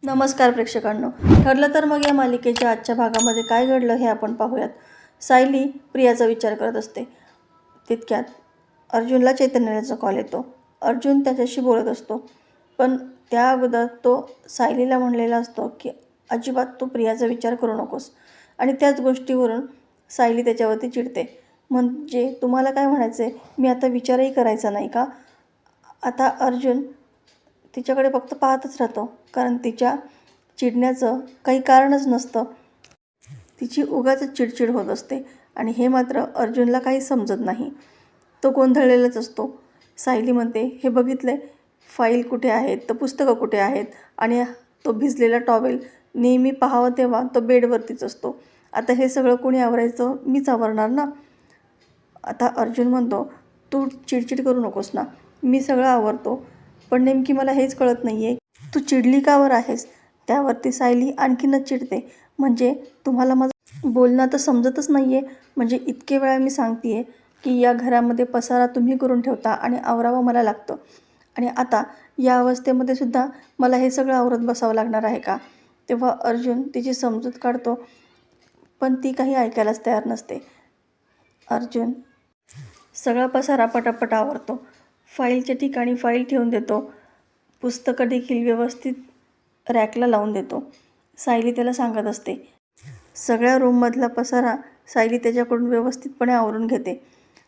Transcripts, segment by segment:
नमस्कार प्रेक्षकांनो. ठरलं तर मग या मालिकेच्या आजच्या भागामध्ये काय घडलं हे आपण पाहूयात. सायली प्रियाचा विचार करत असते. तितक्यात अर्जुनला चैतन्याचा कॉल येतो. अर्जुन त्याच्याशी बोलत असतो, पण त्या अगोदर तो सायलीला म्हणलेला असतो की अजिबात तू प्रियाचा विचार करू नकोस. आणि त्याच गोष्टीवरून सायली त्याच्यावरती चिडते. म्हणजे तुम्हाला काय म्हणायचं आहे, मी आता विचारही करायचा नाही का? आता अर्जुन तिच्याकडे फक्त पाहतच राहतो, कारण तिच्या चिडण्याचं काही कारणच नसतं. तिची उगाचच चिडचिड होत असते आणि हे मात्र अर्जुनला काही समजत नाही. तो गोंधळलेलाच असतो. सायली म्हणते, हे बघितले फाईल कुठे आहेत, तर पुस्तकं कुठे आहेत, आणि तो भिजलेला टॉवेल नेहमी पाहावं तेव्हा तो बेडवरतीच असतो. आता हे सगळं कोणी आवरायचं? मीच आवरणार ना. आता अर्जुन म्हणतो, तू चिडचिड करू नकोस ना, मी सगळं आवरतो. पण नेमकी मला हेच कळत नाही आहे, तू चिडली कावर आहेस? त्यावरती सायली आणखीनच चिडते. म्हणजे तुम्हाला माझं बोलणं तर समजतच नाही आहे. म्हणजे इतके वेळा मी सांगते आहे की या घरामध्ये पसारा तुम्ही करून ठेवता आणि आवरावं मला लागतं, आणि आता या अवस्थेमध्ये सुद्धा मला हे सगळं आवरत बसावं लागणार आहे का? तेव्हा अर्जुन तिची समजूत काढतो, पण ती काही ऐकायलाच तयार नसते. अर्जुन सगळा पसारा पटापट आवरतो. फाईलच्या ठिकाणी फाईल ठेवून देतो. पुस्तकं देखील व्यवस्थित रॅकला लावून देतो. सायली त्याला सांगत असते. सगळ्या रूममधला पसारा सायली त्याच्याकडून व्यवस्थितपणे आवरून घेते.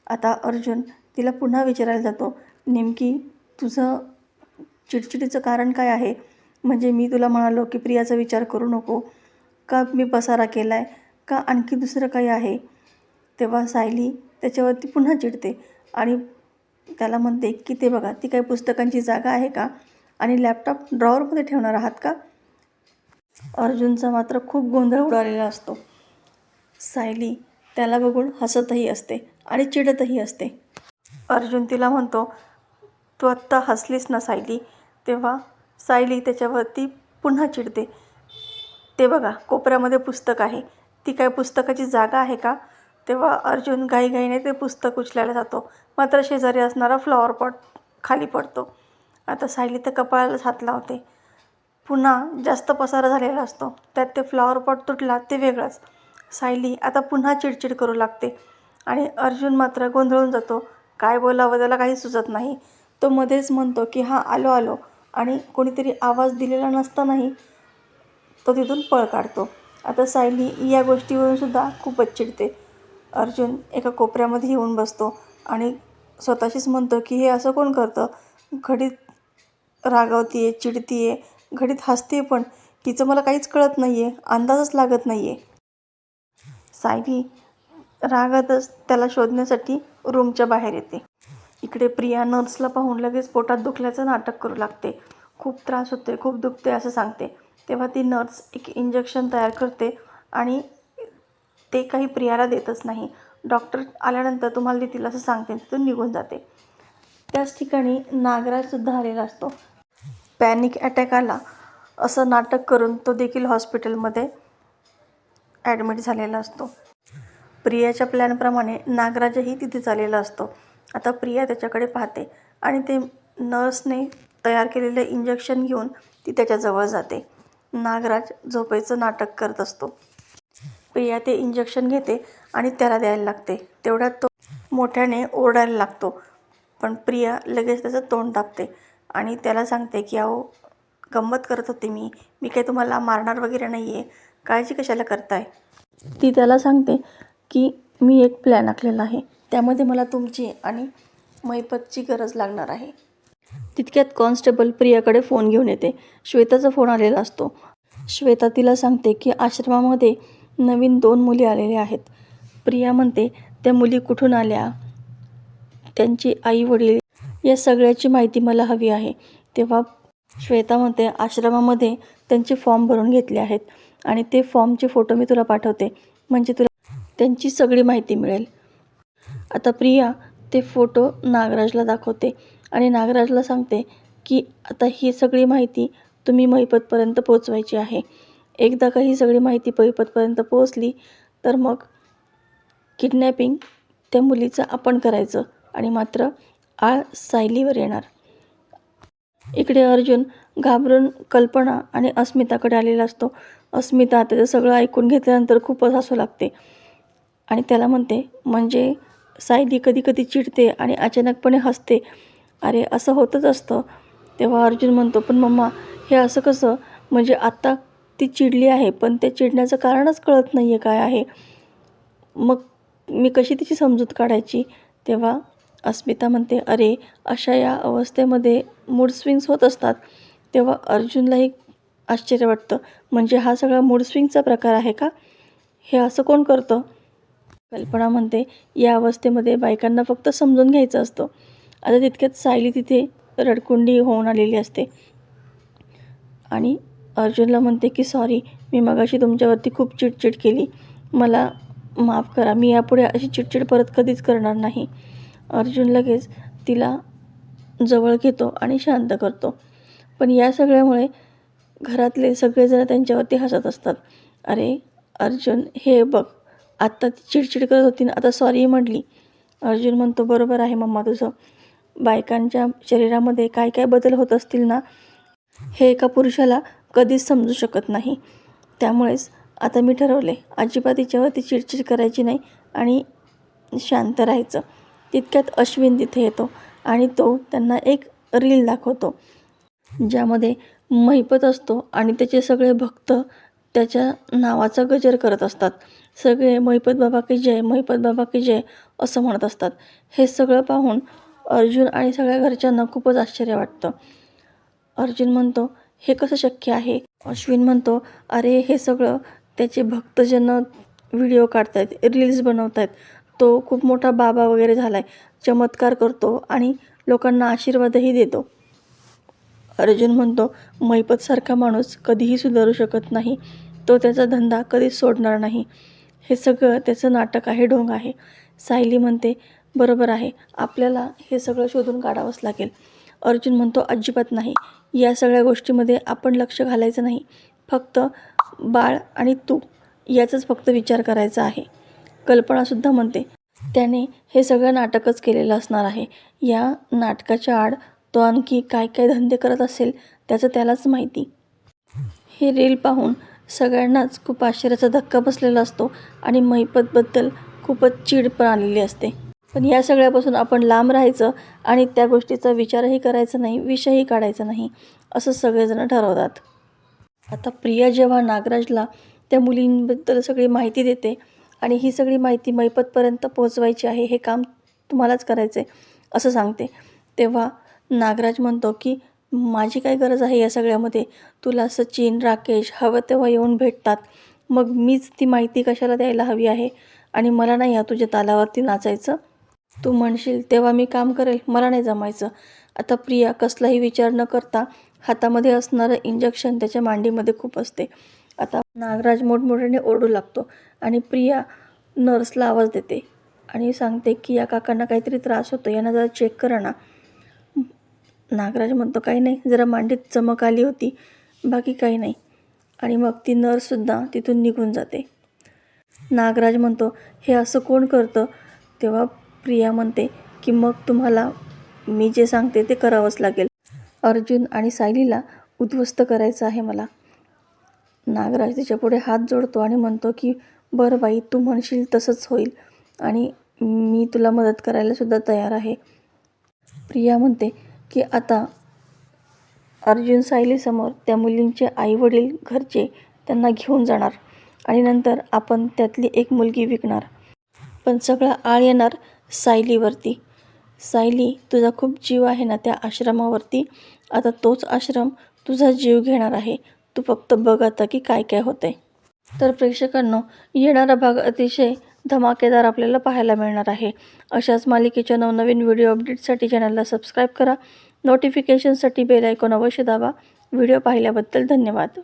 आता अर्जुन तिला पुन्हा विचारायला जातो, नेमकी तुझं चिडचिडीचं कारण काय आहे? म्हणजे मी तुला म्हणालो की प्रियाचा विचार करू नको का? मी पसारा केला आहे का? आणखी दुसरं काही आहे? तेव्हा सायली त्याच्यावरती पुन्हा चिडते आणि त्याला म्हणते की ते बघा, ती काही पुस्तकांची जागा आहे का? आणि लॅपटॉप ड्रॉवरमध्ये ठेवणार आहात का? अर्जुनचा मात्र खूप गोंधळ उडालेला असतो. सायली त्याला बघून हसतही असते आणि चिडतही असते. अर्जुन तिला म्हणतो, तू आत्ता हसलीस ना सायली? तेव्हा सायली त्याच्यावरती पुन्हा चिडते. ते बघा, कोपऱ्यामध्ये पुस्तक आहे, ती काय पुस्तकाची जागा आहे का? तेव्हा अर्जुन घाईघाईने ते पुस्तक उचलायला जातो, मात्र शेजारी असणारा फ्लॉवर पॉट खाली पडतो. आता सायली तर कपाळालाच हात लावते. पुन्हा जास्त पसारा झालेला असतो, त्यात ते फ्लॉवर पॉट तुटला ते वेगळंच. सायली आता पुन्हा चिडचिड करू लागते आणि अर्जुन मात्र गोंधळून जातो. काय बोलावं त्याला काही सुचत नाही. तो मध्येच म्हणतो की हां आलो आलो, आणि कोणीतरी आवाज दिलेला नसतानाही तो तिथून पळ काढतो. आता सायली या गोष्टीवरून सुद्धा खूपच चिडते. अर्जुन एका कोपऱ्यामध्ये येऊन बसतो आणि स्वतःशीच म्हणतो की हे असं कोण करतं? घडीत रागावतीये, चिडतीये, घडीत हसते, पण हिचं मला काहीच कळत नाही आहे, अंदाजच लागत नाही आहे. सायली रागातच त्याला शोधण्यासाठी रूमच्या बाहेर येते. इकडे प्रिया नर्सला पाहून लगेच पोटात दुखल्याचं नाटक करू लागते. खूप त्रास होते, खूप दुखते असं सांगते. तेव्हा ती नर्स एक इंजेक्शन तयार करते आणि ते काही प्रियाला देतच नाही. डॉक्टर आल्यानंतर तुम्हाला देतील असं सांगते, तिथून निघून जाते. त्याच ठिकाणी नागराजसुद्धा आलेला असतो. पॅनिक अटॅक आला असं नाटक करून तो देखील हॉस्पिटलमध्ये ॲडमिट झालेला असतो. प्रियाच्या प्लॅनप्रमाणे नागराजही तिथे आलेला असतो. आता प्रिया त्याच्याकडे पाहते आणि ते नर्सने तयार केलेलं इंजेक्शन घेऊन ती त्याच्याजवळ जाते. नागराज झोपेचं नाटक करत असतो. प्रिया ते इंजेक्शन घेते आणि त्याला द्यायला लागते. तेवढ्यात तो मोठ्याने ओरडायला लागतो, पण प्रिया लगेच त्याचं तोंड दाबते आणि त्याला सांगते की अहो, गंमत करत होते मी काही तुम्हाला मारणार वगैरे नाही आहे, काळजी कशाला करताय? ती त्याला सांगते की मी एक प्लॅन आखलेला आहे, त्यामध्ये मला तुमची आणि मैपतची गरज लागणार आहे. तितक्यात कॉन्स्टेबल प्रियाकडे फोन घेऊन येते. श्वेताचा फोन आलेला असतो. श्वेता तिला सांगते की आश्रमामध्ये नवीन 2 मुली आलेल्या आहेत. प्रिया म्हणते, त्या मुली कुठून आल्या, त्यांची आई वडील, या सगळ्याची माहिती मला हवी आहे. तेव्हा श्वेता म्हणते, आश्रमामध्ये त्यांचे फॉर्म भरून घेतले आहेत आणि ते फॉर्मचे फोटो मी तुला पाठवते, म्हणजे तुला त्यांची सगळी माहिती मिळेल. आता प्रिया ते फोटो नागराजला दाखवते आणि नागराजला सांगते की आता ही सगळी माहिती तुम्ही महिपतपर्यंत पोचवायची आहे. एकदा का ही सगळी माहिती महिपतपर्यंत पोहोचली तर मग किडनॅपिंग त्या मुलीचं आपण करायचं आणि मात्र आळ सायलीवर येणार. इकडे अर्जुन घाबरून कल्पना आणि अस्मिताकडे आलेला असतो. अस्मिता त्याचं सगळं ऐकून घेतल्यानंतर खूपच हसू लागते आणि त्याला म्हणते, म्हणजे सायली कधी कधी चिडते आणि अचानकपणे हसते. अरे असं होतच असतं. तेव्हा अर्जुन म्हणतो, पण मम्मा हे असं कसं? म्हणजे आत्ता ती चिडली आहे पण ते चिडण्याचं कारणच कळत नाही आहे काय आहे. मग मी कशी तिची समजूत काढायची? तेव्हा अस्मिता म्हणते, अरे अशा या अवस्थेमध्ये मूड स्विंग्स होत असतात. तेव्हा अर्जुनलाही आश्चर्य वाटतं, म्हणजे हा सगळा मूड स्विंगचा प्रकार आहे का? हे असं कोण करतं? कल्पना म्हणते, या अवस्थेमध्ये बायकांना फक्त समजून घ्यायचं असतं. आता तितक्यात सायली तिथे रडकुंडी होऊन आलेली असते आणि अर्जुनला म्हणते की सॉरी, मी मगाशी तुमच्यावरती खूप चिडचिड केली, मला माफ करा, मी यापुढे अशी चिडचिड परत कधीच करणार नाही. अर्जुन लगेच तिला जवळ घेतो आणि शांत करतो. पण या सगळ्यामुळे घरातले सगळेजण त्यांच्यावरती हसत असतात. अरे अर्जुन, हे बघ, आत्ता ती चिडचिड करत होती ना, आता सॉरी म्हटली. अर्जुन म्हणतो, बरोबर आहे मम्मा तुझं. बायकांच्या शरीरामध्ये काय काय बदल होत असतील ना, हे एका पुरुषाला कधीच समजू शकत नाही. त्यामुळेच आता मी ठरवले, अजिबात तिच्यावरती चिडचिड करायची नाही आणि शांत राहायचं. तितक्यात अश्विन तिथे येतो आणि तो त्यांना एक रील दाखवतो, ज्यामध्ये महिपत असतो आणि त्याचे सगळे भक्त त्याच्या नावाचा गजर करत असतात. सगळे महिपत बाबा की जय, महिपत बाबा की जय असं म्हणत असतात. हे सगळं पाहून अर्जुन आणि सगळ्या घरच्यांना खूपच आश्चर्य वाटतं. अर्जुन म्हणतो, हे कसं शक्य आहे? अश्विन म्हणतो, अरे हे सगळं त्याचे भक्तजन व्हिडिओ काढत आहेत, रील्स बनवत आहेत. तो खूप मोठा बाबा वगैरे झाला आहे, चमत्कार करतो आणि लोकांना आशीर्वादही देतो. अर्जुन म्हणतो, महिपतसारखा माणूस कधीही सुधारू शकत नाही, तो त्याचा धंदा कधीच सोडणार नाही, हे सगळं त्याचं नाटक आहे, ढोंग आहे. सायली म्हणते, बरोबर आहे, आपल्याला हे सगळं शोधून काढावंच लागेल. अर्जुन म्हणतो, अजिबात नाही, या सगळ्या गोष्टीमध्ये आपण लक्ष घालायचं नाही, फक्त बाळ आणि तू याचाच फक्त विचार करायचा आहे. कल्पनासुद्धा म्हणते, त्याने हे सगळं नाटकच केलेलं असणार आहे. या नाटकाच्या आड तो आणखी काय काय धंदे करत असेल त्याचं त्यालाच माहिती. हे रील पाहून सगळ्यांनाच खूप आश्चर्याचा धक्का बसलेला असतो आणि महिपतबद्दल खूपच चीड पण आलेली असते. पण या सगळ्यापासून आपण लांब राहायचं आणि त्या गोष्टीचा विचारही करायचा नाही, विषयही काढायचा नाही, असं सगळेजण ठरवतात. आता प्रिया जेव्हा नागराजला त्या मुलींबद्दल सगळी माहिती देते आणि ही सगळी माहिती महिपतपर्यंत पोहोचवायची आहे, हे काम तुम्हालाच करायचं आहे असं सांगते. तेव्हा नागराज म्हणतो की माझी काय गरज आहे या सगळ्यामध्ये? तुला सचिन, राकेश हवं तेव्हा येऊन भेटतात, मग मीच ती माहिती कशाला द्यायला हवी आहे? आणि मला नाही तुझ्या तालावरती नाचायचं. तू म्हणशील तेव्हा मी काम करेल, मला नाही जमायचं. आता प्रिया कसलाही विचार न करता हातामध्ये असणारं इंजेक्शन त्याच्या मांडीमध्ये खूप असते. आता नागराज मोठमोठ्याने ओरडू लागतो आणि प्रिया नर्सला आवाज देते आणि सांगते की या काकांना काहीतरी त्रास होतो, यांना जरा चेक करा ना. नागराज म्हणतो, काही नाही, जरा मांडीत चमक आली होती, बाकी काही नाही. आणि मग ती नर्ससुद्धा तिथून निघून जाते. नागराज म्हणतो, हे असं कोण करतं? तेव्हा प्रिया म्हणते की मग तुम्हाला मी जे सांगते ते करावंच लागेल. अर्जुन आणि सायलीला उद्ध्वस्त करायचं आहे मला. नागराज तिच्यापुढे हात जोडतो आणि म्हणतो की बरं बाई, तू म्हणशील तसंच होईल आणि मी तुला मदत करायला सुद्धा तयार आहे. प्रिया म्हणते की आता अर्जुन सायलीसमोर त्या मुलींचे आईवडील घरचे त्यांना घेऊन जाणार आणि नंतर आपण त्यातली एक मुलगी विकणार. पण सगळा आळ येणार सायलीवरती. सायली, तुझा खूप जीव आहे ना त्या आश्रमावरती, आता तोच आश्रम तुझा जीव घेणार आहे. तू फक्त बघ आता की काय काय होतंय. तर प्रेक्षकांनो, येणारा भाग अतिशय धमाकेदार आपल्याला पाहायला मिळणार आहे. अशाच मालिकेच्या नवनवीन व्हिडिओ अपडेटसाठी चॅनलला सबस्क्राईब करा. नोटिफिकेशनसाठी बेल आयकॉन अवश्य दाबा. व्हिडिओ पाहिल्याबद्दल धन्यवाद.